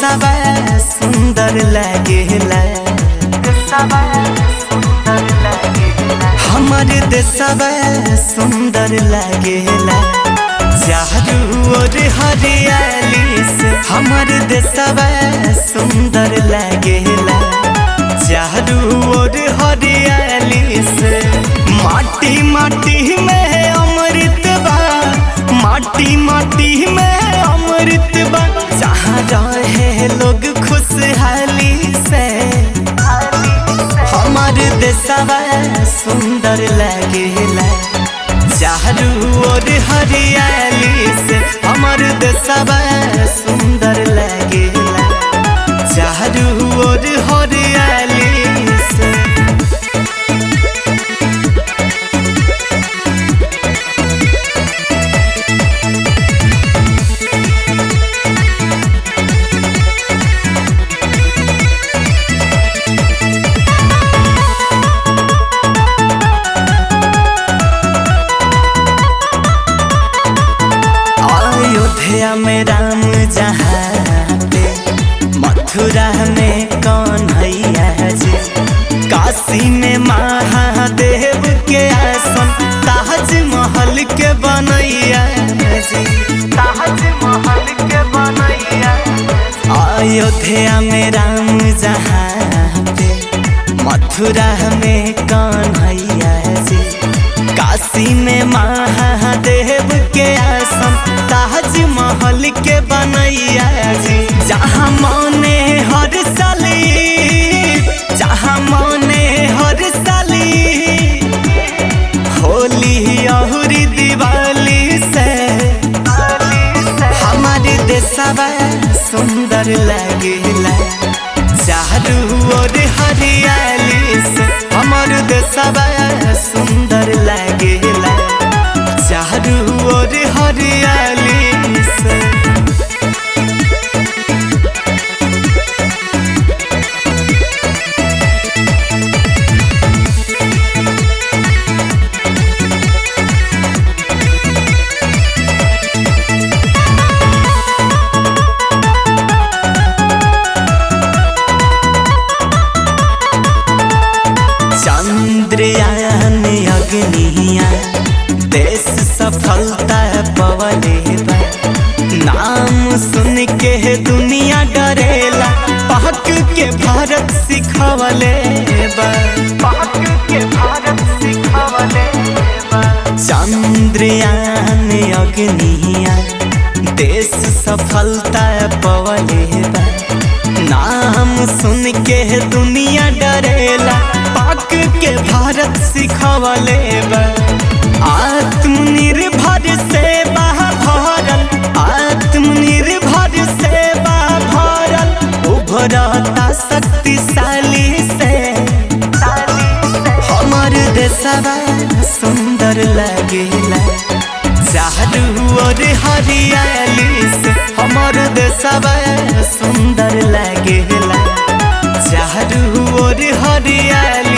देशवा सुंदर लागेला, हमर देशवा सुंदर लागेला। चारू ओर हरियाली से हमर देशवा सुंदर लागेला। चारू ओर हरियाली से माटी माटी में अमृत बा, माटी माटी में अमृत बा। जहाँ रहे लोग खुशहाली से हमर देशवा सुंदर लागेला। चारू ओर हरियाली से हमर देशवा सुंदर लागेला। चारू ओर हरियाली से अयोध्या में राम जहाँ पे, मथुरा में कन्हैया जी, काशी में महादेव के आसन, ताजमहल के बनैया जी, ताजमहल के बनैया। अयोध्या में राम जहाँ पे, मथुरा में कन्हैया जी, काशी में महादेव के आसन, ताजमहल के बनैया जी। जहाँ मने हर साली, जहाँ मने हर साली, होली और दिवाली से हमारे देशवा सुंदर लागेला। चारू ओर हरियाली से हमर देशवा सुंदर लागेला। चारू ओर हरियाली से चंद्रयान अग्निया देश सफलता पवले बा। नाम सुन के दुनिया डरेला, पाक के भारत सिखवले बा, पाक के भारत सिखवले बा। चंद्रयान अग्निया देश सफलता पवले बा। नाम सुन के दुनिया डरेला, पाक के भारत सिखवले बा। आत्मनिर्भर से भरल, आत्मनिर्भर से भरल, उभरता शक्तिशाली से हमर देशवा सुंदर लागेला। चारू ओर हरियाली से हमर देशवा सुंदर लागेला। चारू ओर हरियाली